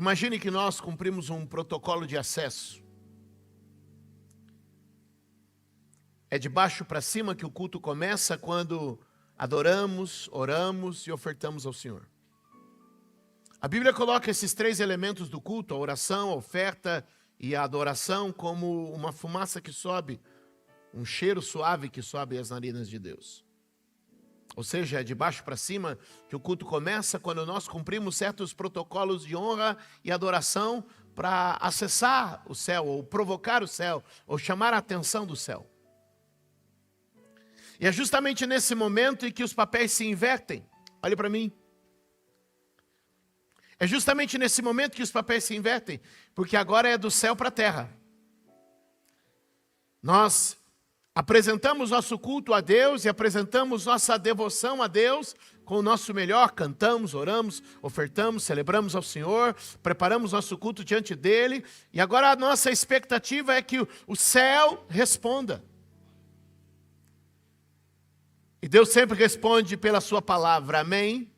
Imagine que nós cumprimos um protocolo de acesso. É de baixo para cima que o culto começa quando adoramos, oramos e ofertamos ao Senhor. A Bíblia coloca esses 3 elementos do culto, a oração, a oferta e a adoração, como uma fumaça que sobe, um cheiro suave que sobe às narinas de Deus. Ou seja, é de baixo para cima que o culto começa quando nós cumprimos certos protocolos de honra e adoração para acessar o céu, ou provocar o céu, ou chamar a atenção do céu. E é justamente nesse momento em que os papéis se invertem. Olhe para mim. É justamente nesse momento que os papéis se invertem, porque agora é do céu para a terra. Nós apresentamos nosso culto a Deus e apresentamos nossa devoção a Deus com o nosso melhor, cantamos, oramos, ofertamos, celebramos ao Senhor, preparamos nosso culto diante dEle, e agora a nossa expectativa é que o céu responda. E Deus sempre responde pela sua palavra, amém?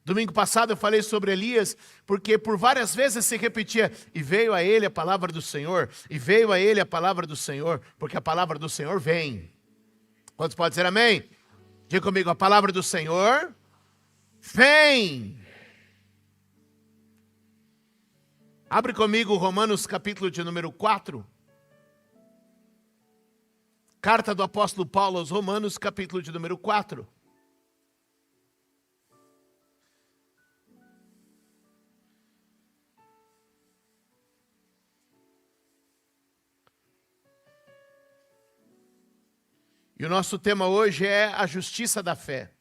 Domingo passado eu falei sobre Elias, porque por várias vezes se repetia, e veio a ele a palavra do Senhor, e veio a ele a palavra do Senhor, porque a palavra do Senhor vem. Quantos podem dizer amém? Diga comigo, a palavra do Senhor vem. Abre comigo Romanos capítulo de número 4. Carta do apóstolo Paulo aos Romanos, capítulo de número 4. E o nosso tema hoje é a justiça da fé.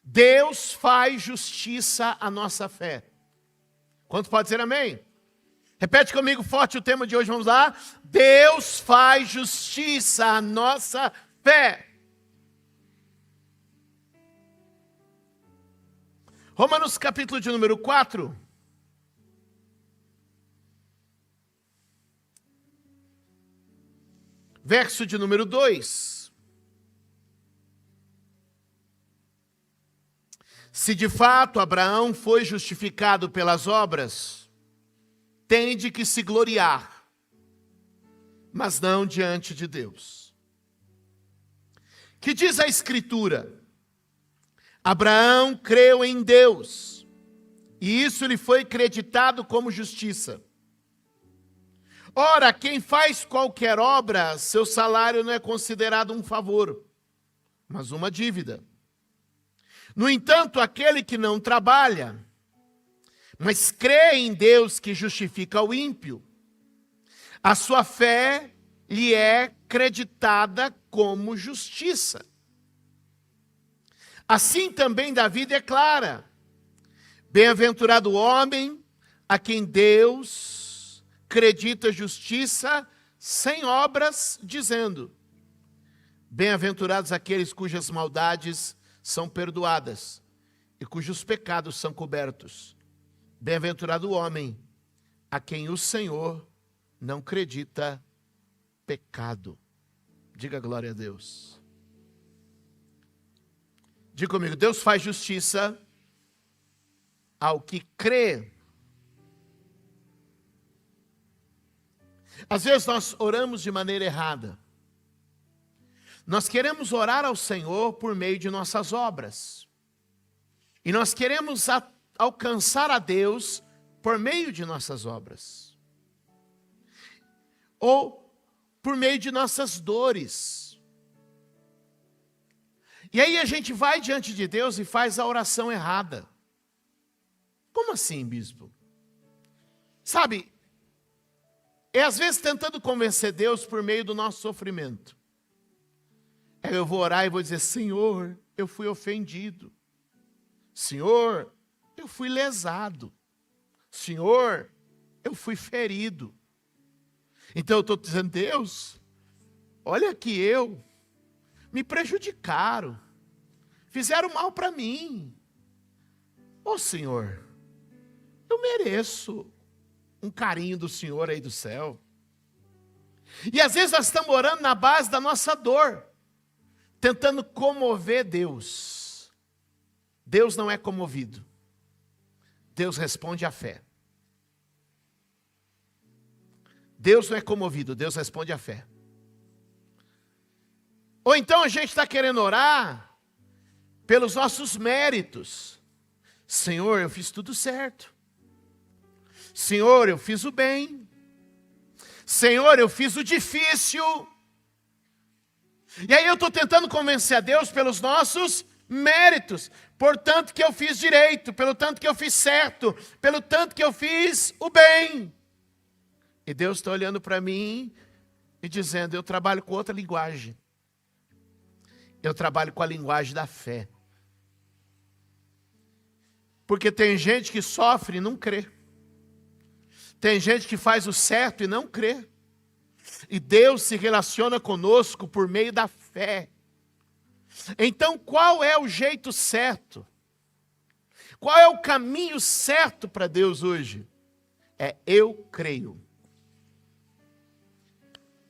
Deus faz justiça à nossa fé. Quantos pode dizer amém? Repete comigo forte o tema de hoje, vamos lá. Deus faz justiça à nossa fé. Romanos capítulo de número 4. Verso de número 2. Se de fato Abraão foi justificado pelas obras, tem de que se gloriar, mas não diante de Deus. Que diz a Escritura? Abraão creu em Deus, e isso lhe foi creditado como justiça. Ora, quem faz qualquer obra, seu salário não é considerado um favor, mas uma dívida. No entanto, aquele que não trabalha, mas crê em Deus que justifica o ímpio, a sua fé lhe é creditada como justiça. Assim também Davi declara: bem-aventurado o homem a quem Deus acredita justiça sem obras, dizendo: bem-aventurados aqueles cujas maldades são perdoadas e cujos pecados são cobertos. Bem-aventurado o homem a quem o Senhor não acredita pecado. Diga glória a Deus. Diga comigo, Deus faz justiça ao que crê. Às vezes nós oramos de maneira errada. Nós queremos orar ao Senhor por meio de nossas obras. E nós queremos alcançar a Deus por meio de nossas obras. Ou por meio de nossas dores. E aí a gente vai diante de Deus e faz a oração errada. Como assim, bispo? Sabe, é às vezes tentando convencer Deus por meio do nosso sofrimento. Eu vou orar e vou dizer: Senhor, eu fui ofendido. Senhor, eu fui lesado. Senhor, eu fui ferido. Então eu estou dizendo: Deus, olha que me prejudicaram. Fizeram mal para mim. Ô Senhor, eu mereço um carinho do Senhor aí do céu. E às vezes nós estamos orando na base da nossa dor, tentando comover Deus. Deus não é comovido. Deus responde à fé. Deus não é comovido, Deus responde à fé. Ou então a gente está querendo orar pelos nossos méritos. Senhor, eu fiz tudo certo. Senhor, eu fiz o bem. Senhor, eu fiz o difícil. E aí eu estou tentando convencer a Deus pelos nossos méritos. Por tanto que eu fiz direito, pelo tanto que eu fiz certo, pelo tanto que eu fiz o bem. E Deus está olhando para mim e dizendo, eu trabalho com outra linguagem. Eu trabalho com a linguagem da fé. Porque tem gente que sofre e não crê. Tem gente que faz o certo e não crê. E Deus se relaciona conosco por meio da fé. Então, qual é o jeito certo? Qual é o caminho certo para Deus hoje? É eu creio.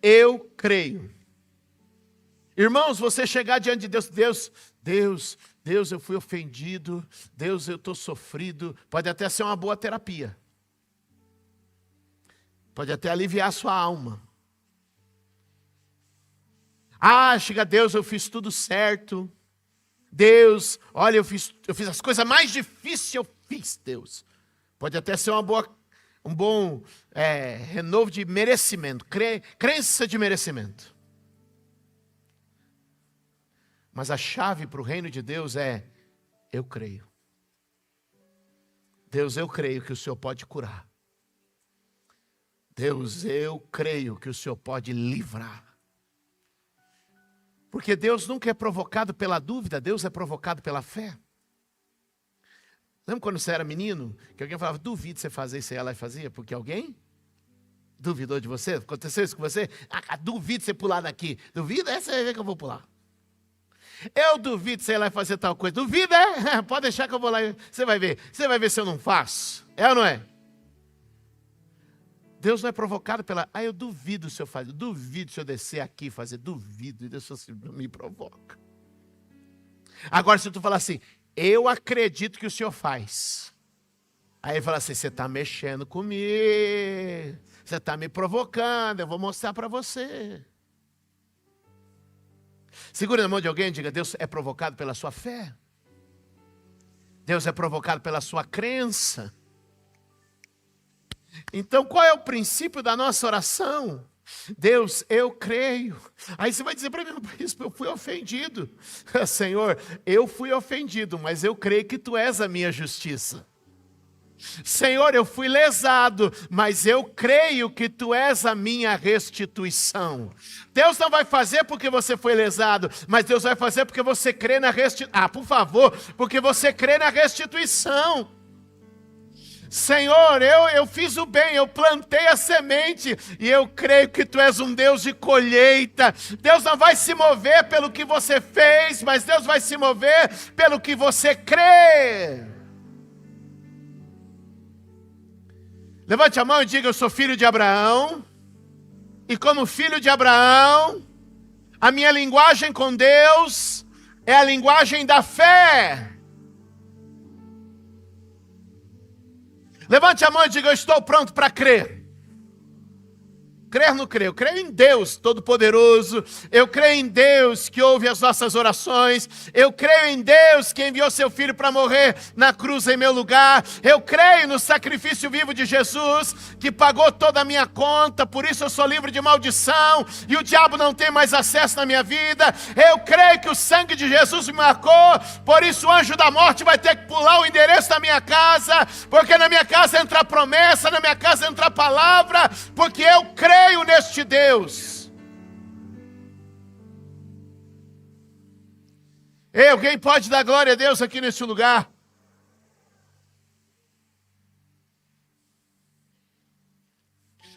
Eu creio. Irmãos, você chegar diante de Deus, Deus, eu fui ofendido, Deus, eu estou sofrido, pode até ser uma boa terapia. Pode até aliviar a sua alma. Chega Deus, eu fiz tudo certo. Deus, olha, eu fiz as coisas mais difíceis, eu fiz, Deus. Pode até ser um bom renovo de merecimento, crença de merecimento. Mas a chave para o reino de Deus é, eu creio. Deus, eu creio que o Senhor pode curar. Deus, eu creio que o Senhor pode livrar. Porque Deus nunca é provocado pela dúvida, Deus é provocado pela fé. Lembra quando você era menino, que alguém falava, duvido você fazer isso, e ela fazia, porque alguém duvidou de você? Aconteceu isso com você? Duvido você pular daqui. Duvida? Essa é a vez que eu vou pular. Eu duvido você ir lá fazer tal coisa. Duvida, é? Pode deixar que eu vou lá. Você vai ver. Você vai ver se eu não faço. É ou não é? Deus não é provocado pela... eu duvido se eu fazer. Duvido se eu descer aqui e fazer. Duvido. E Deus me provoca. Agora, se tu falar assim, eu acredito que o Senhor faz. Aí ele fala assim, você está mexendo comigo. Você está me provocando. Eu vou mostrar para você. Segura na mão de alguém e diga, Deus é provocado pela sua fé. Deus é provocado pela sua crença. Então, qual é o princípio da nossa oração? Deus, eu creio. Aí você vai dizer para mim, bispo, eu fui ofendido. Senhor, eu fui ofendido, mas eu creio que tu és a minha justiça. Senhor, eu fui lesado, mas eu creio que tu és a minha restituição. Deus não vai fazer porque você foi lesado, mas Deus vai fazer porque você crê na restituição. Por favor, porque você crê na restituição. Senhor, eu fiz o bem, eu plantei a semente, e eu creio que tu és um Deus de colheita. Deus não vai se mover pelo que você fez, mas Deus vai se mover pelo que você crê. Levante a mão e diga, eu sou filho de Abraão, e como filho de Abraão, a minha linguagem com Deus é a linguagem da fé. Levante a mão e diga, eu estou pronto para crer. Crer no crer, eu creio em Deus Todo-Poderoso, eu creio em Deus que ouve as nossas orações, eu creio em Deus que enviou seu Filho para morrer na cruz em meu lugar, eu creio no sacrifício vivo de Jesus, que pagou toda a minha conta, por isso eu sou livre de maldição, e o diabo não tem mais acesso na minha vida, eu creio que o sangue de Jesus me marcou, por isso o anjo da morte vai ter que pular o endereço da minha casa, porque na minha casa entra promessa, na minha casa entra palavra, porque eu creio neste Deus. Ei, alguém pode dar glória a Deus aqui neste lugar?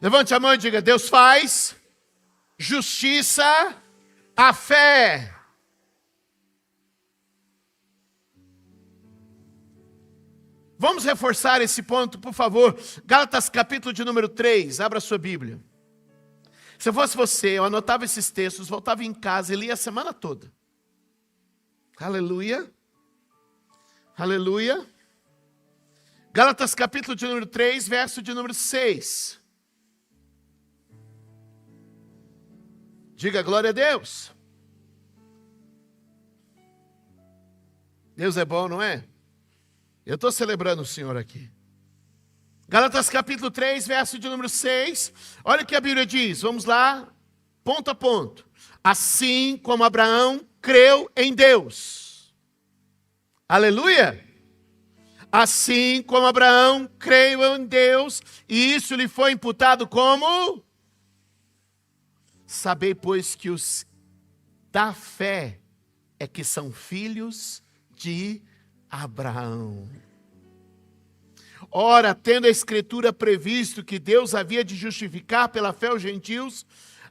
Levante a mão e diga, Deus faz justiça à fé. Vamos reforçar esse ponto, por favor. Gálatas capítulo de número 3, abra sua Bíblia. Se eu fosse você, eu anotava esses textos, voltava em casa e lia a semana toda. Aleluia. Aleluia. Gálatas capítulo de número 3, verso de número 6. Diga glória a Deus. Deus é bom, não é? Eu estou celebrando o Senhor aqui. Gálatas capítulo 3, verso de número 6. Olha o que a Bíblia diz. Vamos lá, ponto a ponto. Assim como Abraão creu em Deus. Aleluia! Assim como Abraão creu em Deus, e isso lhe foi imputado como? Sabei, pois, que os da fé é que são filhos de Abraão. Ora, tendo a Escritura previsto que Deus havia de justificar pela fé os gentios,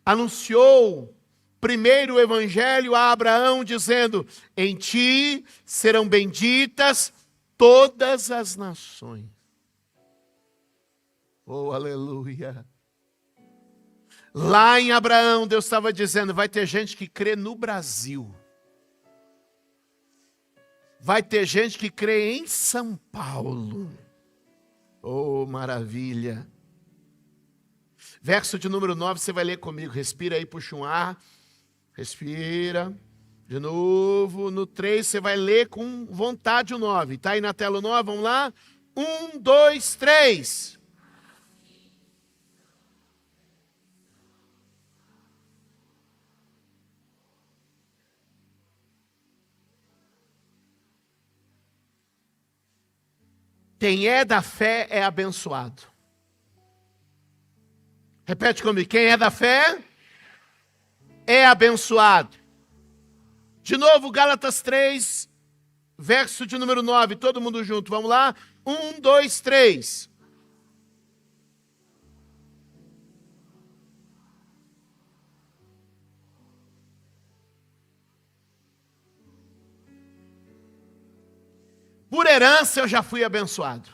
anunciou primeiro o evangelho a Abraão, dizendo: em ti serão benditas todas as nações. Oh, aleluia! Lá em Abraão, Deus estava dizendo: vai ter gente que crê no Brasil. Vai ter gente que crê em São Paulo. Oh, maravilha. Verso de número 9, você vai ler comigo. Respira aí, puxa um ar. Respira. De novo. No 3, você vai ler com vontade o 9. Está aí na tela o 9, vamos lá? 1, 2, 3. Quem é da fé é abençoado. Repete comigo. Quem é da fé é abençoado. De novo, Gálatas 3, verso de número 9. Todo mundo junto, vamos lá? 1, 2, 3. Por herança eu já fui abençoado.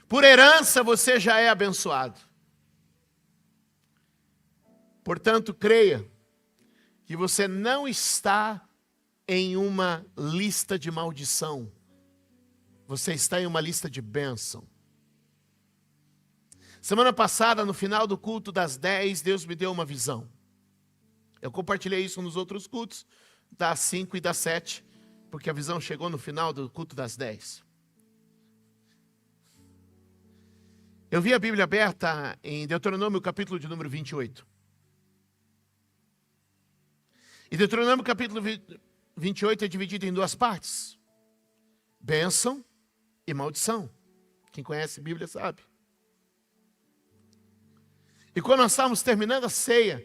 Por herança você já é abençoado. Portanto, creia que você não está em uma lista de maldição. Você está em uma lista de bênção. Semana passada, no final do culto das 10, Deus me deu uma visão. Eu compartilhei isso nos outros cultos, das 5 e das 7, porque a visão chegou no final do culto das 10. Eu vi a Bíblia aberta em Deuteronômio, capítulo de número 28. E Deuteronômio, capítulo 28 é dividido em duas partes. Bênção e maldição. Quem conhece a Bíblia sabe. E quando nós estávamos terminando a ceia,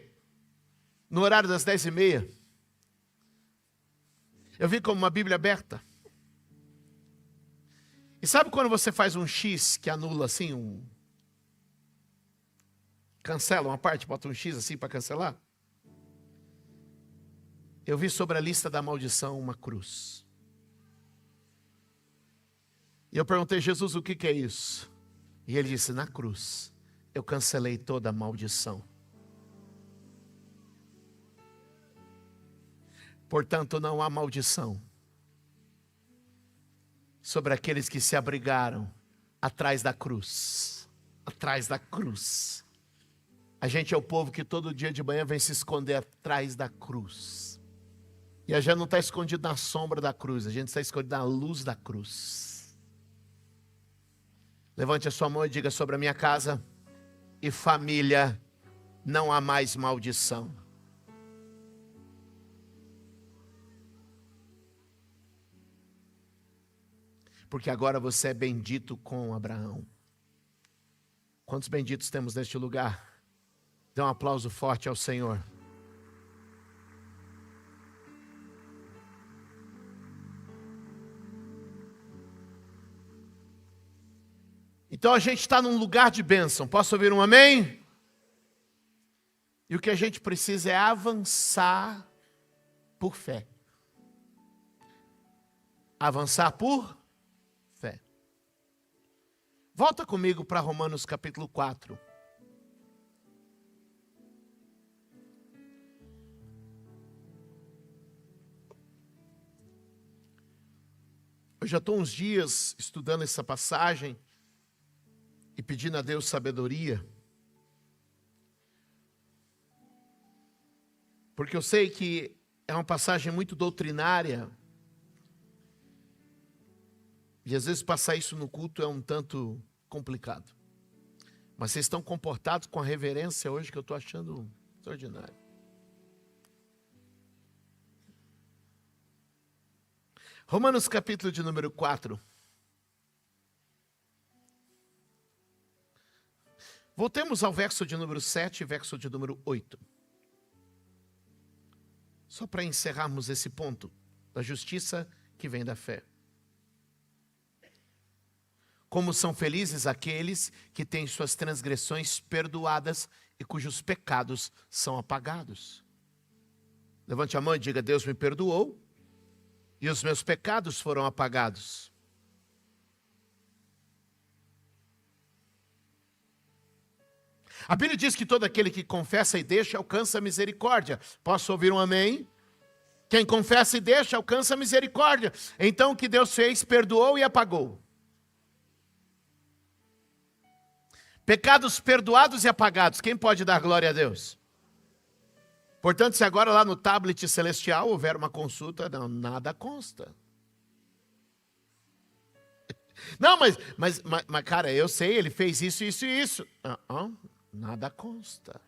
no horário das 10h30, eu vi como uma Bíblia aberta. E sabe quando você faz um X que anula assim, cancela uma parte, bota um X assim para cancelar? Eu vi sobre a lista da maldição uma cruz. E eu perguntei: Jesus, o que é isso? E ele disse: na cruz eu cancelei toda a maldição. Portanto, não há maldição sobre aqueles que se abrigaram atrás da cruz. Atrás da cruz. A gente é o povo que todo dia de manhã vem se esconder atrás da cruz. E a gente não está escondido na sombra da cruz, a gente está escondido na luz da cruz. Levante a sua mão e diga: sobre a minha casa e família não há mais maldição. Porque agora você é bendito com Abraão. Quantos benditos temos neste lugar? Dê um aplauso forte ao Senhor. Então a gente está num lugar de bênção. Posso ouvir um amém? E o que a gente precisa é avançar por fé. Avançar por fé. Volta comigo para Romanos capítulo 4. Eu já estou uns dias estudando essa passagem e pedindo a Deus sabedoria, porque eu sei que é uma passagem muito doutrinária, e às vezes passar isso no culto é um tanto complicado. Mas vocês estão comportados com a reverência hoje que eu estou achando extraordinário. Romanos capítulo de número 4. Voltemos ao verso de número 7 e verso de número 8. Só para encerrarmos esse ponto da justiça que vem da fé. Como são felizes aqueles que têm suas transgressões perdoadas e cujos pecados são apagados. Levante a mão e diga: Deus me perdoou e os meus pecados foram apagados. A Bíblia diz que todo aquele que confessa e deixa alcança a misericórdia. Posso ouvir um amém? Quem confessa e deixa alcança a misericórdia. Então o que Deus fez? Perdoou e apagou. Pecados perdoados e apagados. Quem pode dar glória a Deus? Portanto, se agora lá no tablet celestial houver uma consulta, não, nada consta. Não, mas cara, eu sei, ele fez isso, isso e isso. Nada consta.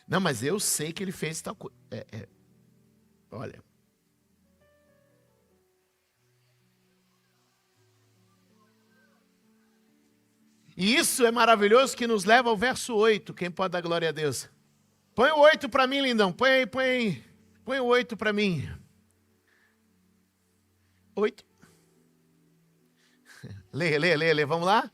Não, mas eu sei que ele fez tal coisa. Olha. E isso é maravilhoso que nos leva ao verso 8. Quem pode dar glória a Deus? Põe o 8 para mim, lindão. Põe o 8 para mim. 8. Lê. Vamos lá?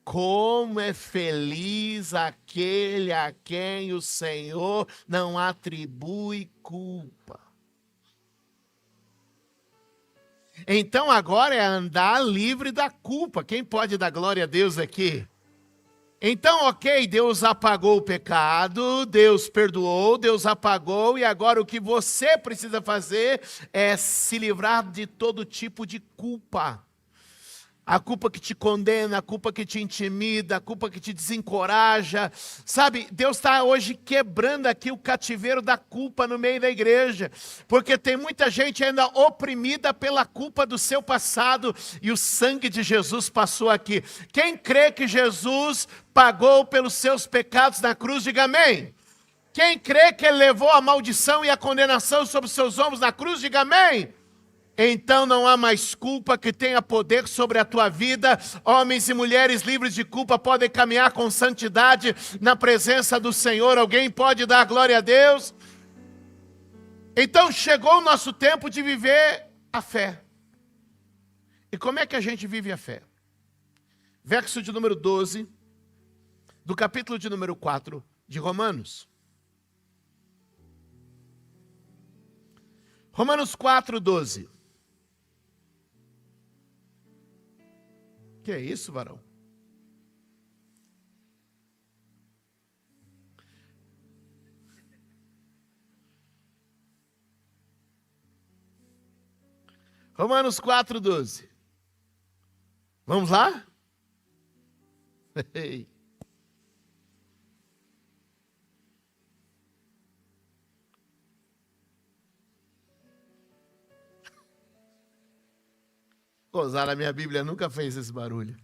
Como é feliz aquele a quem o Senhor não atribui culpa. Então agora é andar livre da culpa. Quem pode dar glória a Deus aqui? Então, ok, Deus apagou o pecado, Deus perdoou, Deus apagou, e agora o que você precisa fazer é se livrar de todo tipo de culpa. A culpa que te condena, a culpa que te intimida, a culpa que te desencoraja. Sabe, Deus está hoje quebrando aqui o cativeiro da culpa no meio da igreja. Porque tem muita gente ainda oprimida pela culpa do seu passado. E o sangue de Jesus passou aqui. Quem crê que Jesus pagou pelos seus pecados na cruz, diga amém. Quem crê que Ele levou a maldição e a condenação sobre os seus ombros na cruz, diga amém. Então não há mais culpa que tenha poder sobre a tua vida. Homens e mulheres livres de culpa podem caminhar com santidade na presença do Senhor. Alguém pode dar glória a Deus? Então chegou o nosso tempo de viver a fé. E como é que a gente vive a fé? Verso de número 12, do capítulo de número 4 de Romanos. Romanos 4, 12. Que é isso, varão? Romanos 4, 12. Vamos lá? Gozar, a minha Bíblia nunca fez esse barulho.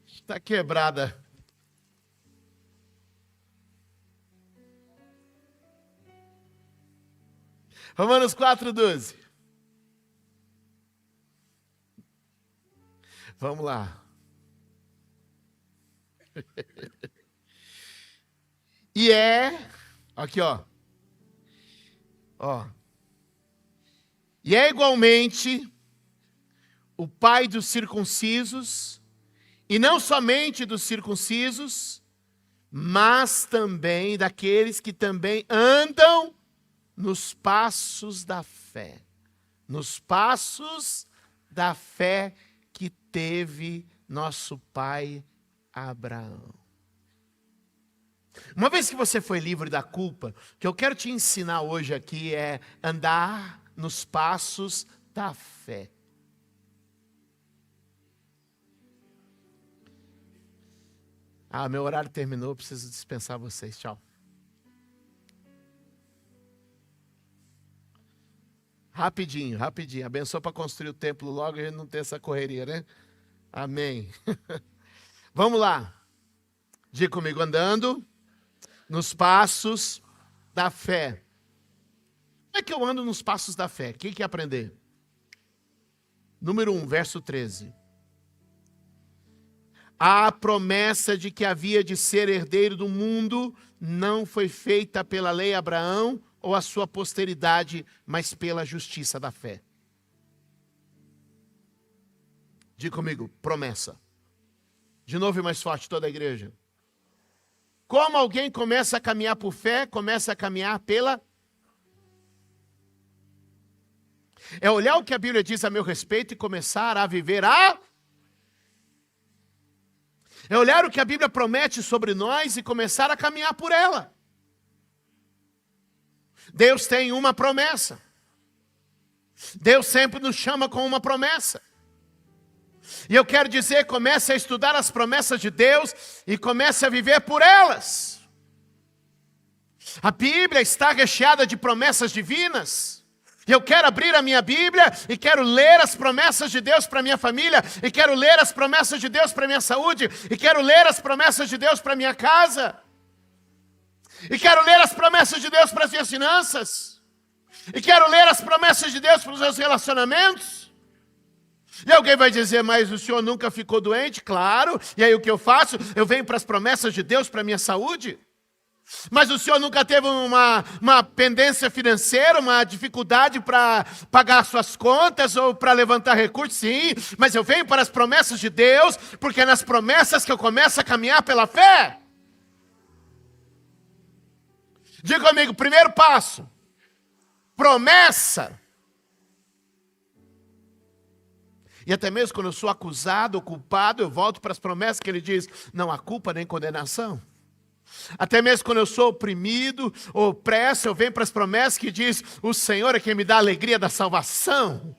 Está quebrada. Romanos 4, 12. Vamos lá. E aqui ó. E é igualmente o pai dos circuncisos, e não somente dos circuncisos, mas também daqueles que também andam nos passos da fé. Nos passos da fé que teve nosso pai Abraão. Uma vez que você foi livre da culpa, o que eu quero te ensinar hoje aqui é andar nos passos da fé. Meu horário terminou, preciso dispensar vocês. Tchau. Rapidinho. Abençoa para construir o templo logo e a gente não ter essa correria, né? Amém. Vamos lá. Diga comigo, andando nos passos da fé. Como é que eu ando nos passos da fé? Quem quer aprender? Número 1, verso 13. A promessa de que havia de ser herdeiro do mundo não foi feita pela lei a Abraão ou a sua posteridade, mas pela justiça da fé. Diga comigo, promessa. De novo e mais forte, toda a igreja. Como alguém começa a caminhar por fé, começa a caminhar pela... É olhar o que a Bíblia diz a meu respeito e começar a viver a... É olhar o que a Bíblia promete sobre nós e começar a caminhar por ela. Deus tem uma promessa. Deus sempre nos chama com uma promessa. E eu quero dizer, comece a estudar as promessas de Deus e comece a viver por elas. A Bíblia está recheada de promessas divinas. E eu quero abrir a minha Bíblia e quero ler as promessas de Deus para minha família, e quero ler as promessas de Deus para minha saúde, e quero ler as promessas de Deus para minha casa, e quero ler as promessas de Deus para as minhas finanças, e quero ler as promessas de Deus para os meus relacionamentos. E alguém vai dizer, mas o senhor nunca ficou doente? Claro. E aí o que eu faço? Eu venho para as promessas de Deus para a minha saúde. Mas o senhor nunca teve uma pendência financeira, uma dificuldade para pagar suas contas ou para levantar recursos? Sim, mas eu venho para as promessas de Deus, porque é nas promessas que eu começo a caminhar pela fé. Diga comigo, primeiro passo, promessa. E até mesmo quando eu sou acusado ou culpado, eu volto para as promessas que ele diz, não há culpa nem condenação. Até mesmo quando eu sou oprimido ou opresso, eu venho para as promessas que diz, o Senhor é quem me dá a alegria da salvação.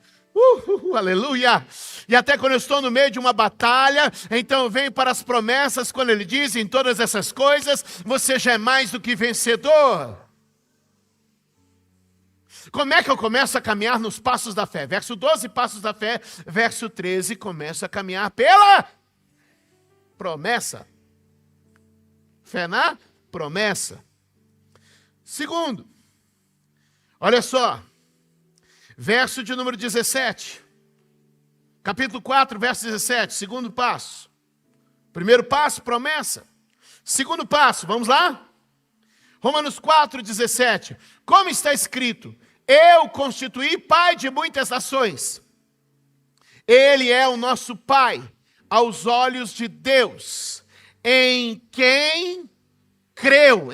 Aleluia! E até quando eu estou no meio de uma batalha, então eu venho para as promessas quando ele diz, em todas essas coisas, você já é mais do que vencedor. Como é que eu começo a caminhar nos passos da fé? Verso 12, passos da fé. Verso 13, começo a caminhar pela promessa. Fé na promessa. Segundo, olha só, verso de número 17, capítulo 4, verso 17, segundo passo. Primeiro passo, promessa. Segundo passo, vamos lá? Romanos 4, 17. Como está escrito, eu constituí pai de muitas nações. Ele é o nosso pai aos olhos de Deus. Em quem creu,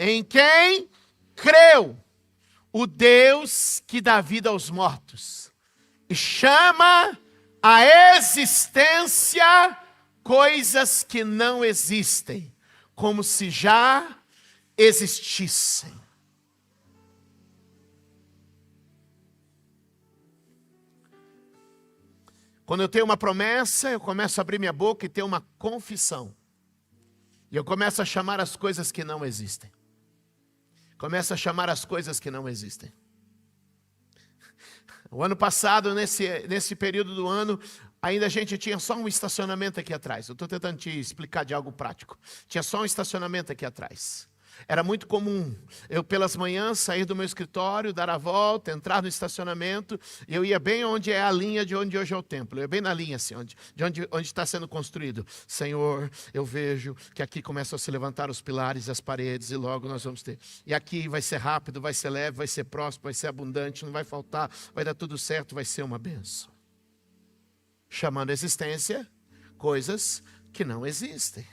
o Deus que dá vida aos mortos e chama a existência coisas que não existem, como se já existissem. Quando eu tenho uma promessa, eu começo a abrir minha boca e ter uma confissão. E eu começo a chamar as coisas que não existem. Começo a chamar as coisas que não existem. O ano passado, nesse período do ano, ainda a gente tinha só um estacionamento aqui atrás. Eu estou tentando te explicar de algo prático. Tinha só um estacionamento aqui atrás. Era muito comum eu pelas manhãs sair do meu escritório, dar a volta, entrar no estacionamento, e eu ia bem onde é a linha de onde hoje é o templo. Eu ia bem na linha assim, onde está sendo construído. Senhor, eu vejo que aqui começam a se levantar os pilares e as paredes, e logo nós vamos ter. E aqui vai ser rápido, vai ser leve, vai ser próspero, vai ser abundante, não vai faltar, vai dar tudo certo, vai ser uma bênção. Chamando a existência coisas que não existem.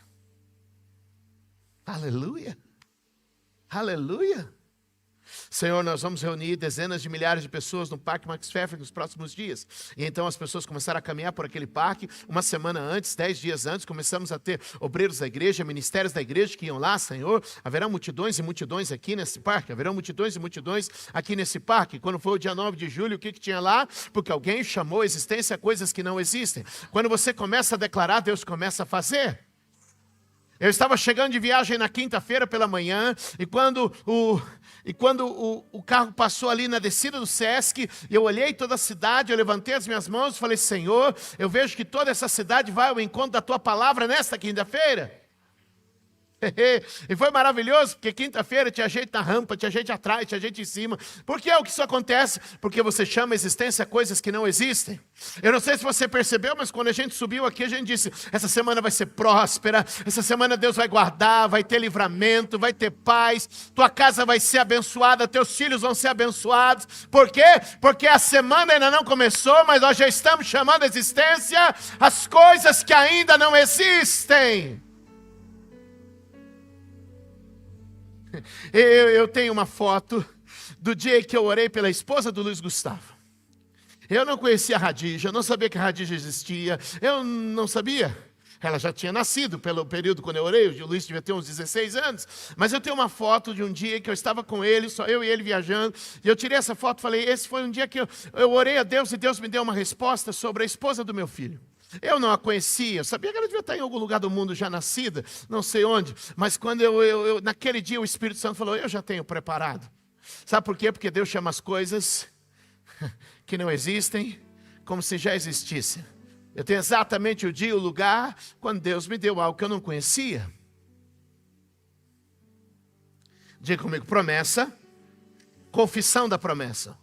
Aleluia! Aleluia! Senhor, nós vamos reunir dezenas de milhares de pessoas no Parque Max Pfeffer nos próximos dias. E então as pessoas começaram a caminhar por aquele parque. Uma semana antes, 10 dias antes, começamos a ter obreiros da igreja, ministérios da igreja que iam lá. Senhor, haverá multidões e multidões aqui nesse parque. Haverão multidões e multidões aqui nesse parque. Quando foi o dia 9 de julho, o que tinha lá? Porque alguém chamou a existência coisas que não existem. Quando você começa a declarar, Deus começa a fazer. Eu estava chegando de viagem na quinta-feira pela manhã, e quando o carro passou ali na descida do Sesc, eu olhei toda a cidade, eu levantei as minhas mãos e falei, Senhor, eu vejo que toda essa cidade vai ao encontro da Tua palavra nesta quinta-feira. E foi maravilhoso, porque quinta-feira tinha gente na rampa, tinha gente atrás, tinha gente em cima. Por que é o que isso acontece? Porque você chama a existência coisas que não existem. Eu não sei se você percebeu, mas quando a gente subiu aqui, a gente disse, essa semana vai ser próspera, essa semana Deus vai guardar, vai ter livramento, vai ter paz, tua casa vai ser abençoada, teus filhos vão ser abençoados. Por quê? Porque a semana ainda não começou, mas nós já estamos chamando a existência as coisas que ainda não existem. Eu tenho uma foto do dia que eu orei pela esposa do Luiz Gustavo. Eu não conhecia a Radija, eu não sabia que a Radija existia, eu não sabia. Ela já tinha nascido pelo período quando eu orei, o Luiz devia ter uns 16 anos. Mas eu tenho uma foto de um dia que eu estava com ele, só eu e ele viajando. E eu tirei essa foto e falei, esse foi um dia que eu orei a Deus e Deus me deu uma resposta sobre a esposa do meu filho. Eu não a conhecia, eu sabia que ela devia estar em algum lugar do mundo já nascida, não sei onde. Mas quando naquele dia o Espírito Santo falou, eu já tenho preparado. Sabe por quê? Porque Deus chama as coisas que não existem como se já existissem. Eu tenho exatamente o dia e o lugar quando Deus me deu algo que eu não conhecia. Diga comigo, promessa, confissão da promessa.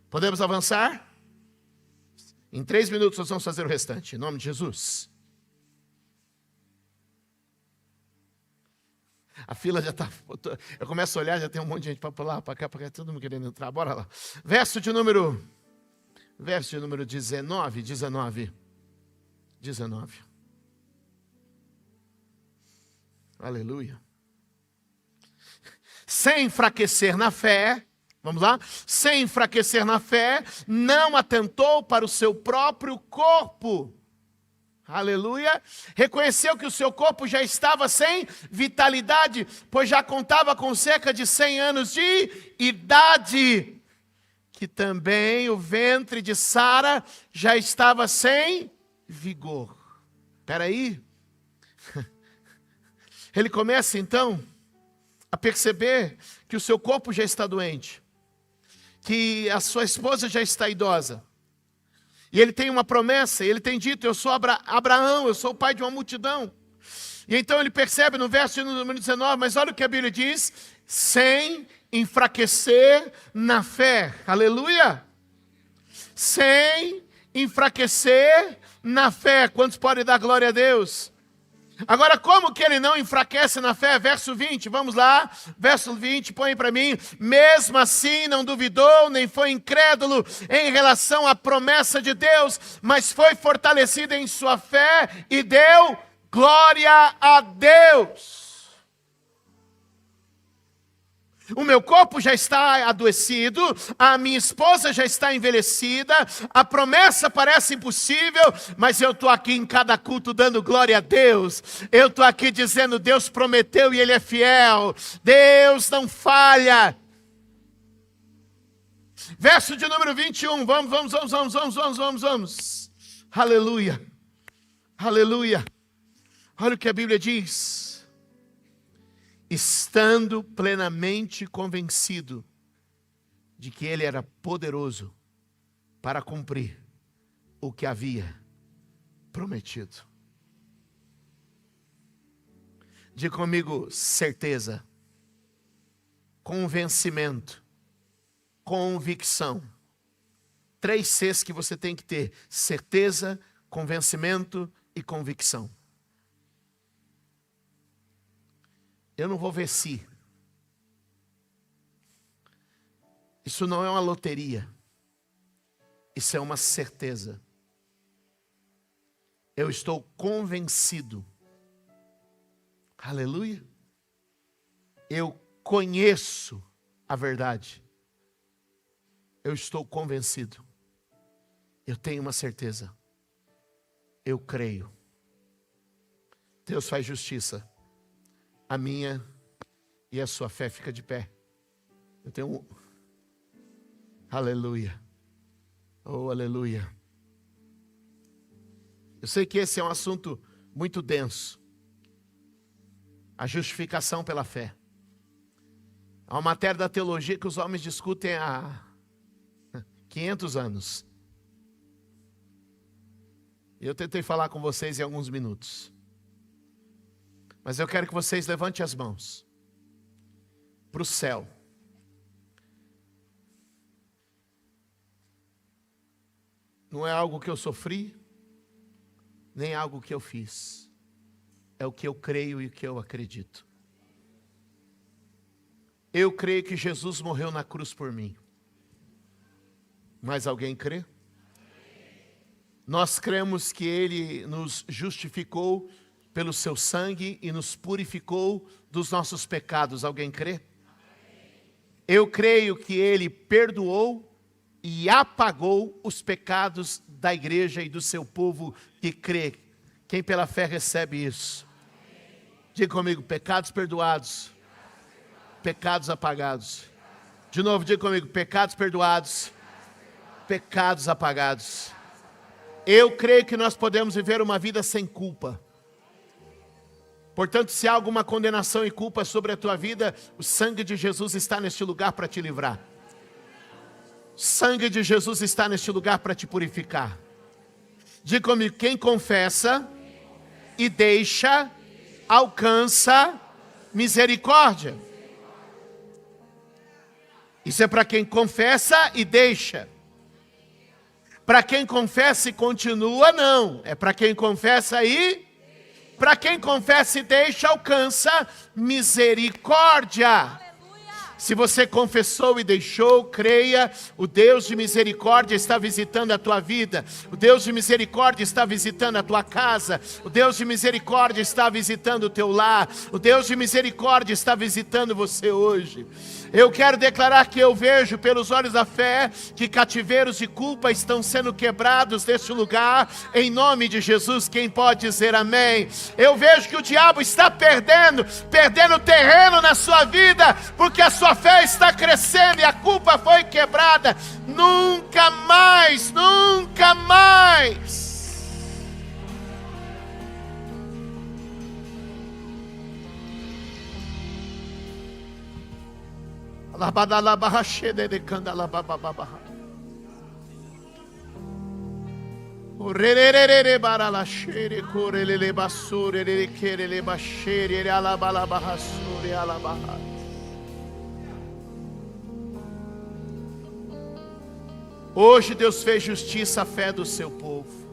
Podemos avançar? Em 3 minutos nós vamos fazer o restante, em nome de Jesus. A fila já está... Eu começo a olhar, já tem um monte de gente para lá, para cá, todo mundo querendo entrar. Bora lá. Verso de número 19. Aleluia. Sem enfraquecer na fé... Vamos lá? Sem enfraquecer na fé, não atentou para o seu próprio corpo. Aleluia. Reconheceu que o seu corpo já estava sem vitalidade, pois já contava com cerca de 100 anos de idade. Que também o ventre de Sara já estava sem vigor. Espera aí. Ele começa então a perceber que o seu corpo já está doente, que a sua esposa já está idosa. E ele tem uma promessa, ele tem dito, eu sou Abraão, eu sou o pai de uma multidão. E então ele percebe no verso número 19, mas olha o que a Bíblia diz, sem enfraquecer na fé. Aleluia! Sem enfraquecer na fé. Quantos podem dar glória a Deus? Agora, como que ele não enfraquece na fé? Verso 20, vamos lá. Verso 20, põe para mim. Mesmo assim, não duvidou, nem foi incrédulo em relação à promessa de Deus, mas foi fortalecido em sua fé e deu glória a Deus. O meu corpo já está adoecido, a minha esposa já está envelhecida, a promessa parece impossível, mas eu estou aqui em cada culto dando glória a Deus. Eu estou aqui dizendo, Deus prometeu e Ele é fiel. Deus não falha. Verso de número 21, vamos. Aleluia, aleluia. Olha o que a Bíblia diz. Estando plenamente convencido de que ele era poderoso para cumprir o que havia prometido. Diga comigo, certeza, convencimento, convicção. 3 Cs que você tem que ter: certeza, convencimento e convicção. Eu não vou ver se. Isso não é uma loteria. Isso é uma certeza. Eu estou convencido Aleluia. Eu conheço a verdade. Eu estou convencido. Eu tenho uma certeza. Eu creio. Deus faz justiça. A minha e a sua fé fica de pé. Eu tenho aleluia. Oh, aleluia. Eu sei que esse é um assunto muito denso. A justificação pela fé. Há uma matéria da teologia que os homens discutem há 500 anos. Eu tentei falar com vocês em alguns minutos. Mas eu quero que vocês levantem as mãos para o céu. Não é algo que eu sofri, nem algo que eu fiz. É o que eu creio e o que eu acredito. Eu creio que Jesus morreu na cruz por mim. Mais alguém crê? Nós cremos que Ele nos justificou pelo seu sangue e nos purificou dos nossos pecados. Alguém crê? Eu creio que Ele perdoou e apagou os pecados da igreja e do seu povo que crê. Quem pela fé recebe isso? Diga comigo, pecados perdoados, pecados apagados. De novo, diga comigo, pecados perdoados, pecados apagados. Eu creio que nós podemos viver uma vida sem culpa. Portanto, se há alguma condenação e culpa sobre a tua vida, o sangue de Jesus está neste lugar para te livrar. O sangue de Jesus está neste lugar para te purificar. Diga comigo, quem confessa e deixa, alcança misericórdia. Isso é para quem confessa e deixa. Para quem confessa e continua, não. É para quem confessa e... Para quem confessa e deixa, alcança misericórdia. Se você confessou e deixou, creia, o Deus de misericórdia está visitando a tua vida. O Deus de misericórdia está visitando a tua casa. O Deus de misericórdia está visitando o teu lar. O Deus de misericórdia está visitando você hoje. Eu quero declarar que eu vejo pelos olhos da fé que cativeiros de culpa estão sendo quebrados deste lugar, em nome de Jesus. Quem pode dizer amém? Eu vejo que o diabo está perdendo terreno na sua vida, porque a sua fé está crescendo e a culpa foi quebrada. Nunca mais, nunca mais. Hoje Deus fez justiça à fé do seu povo.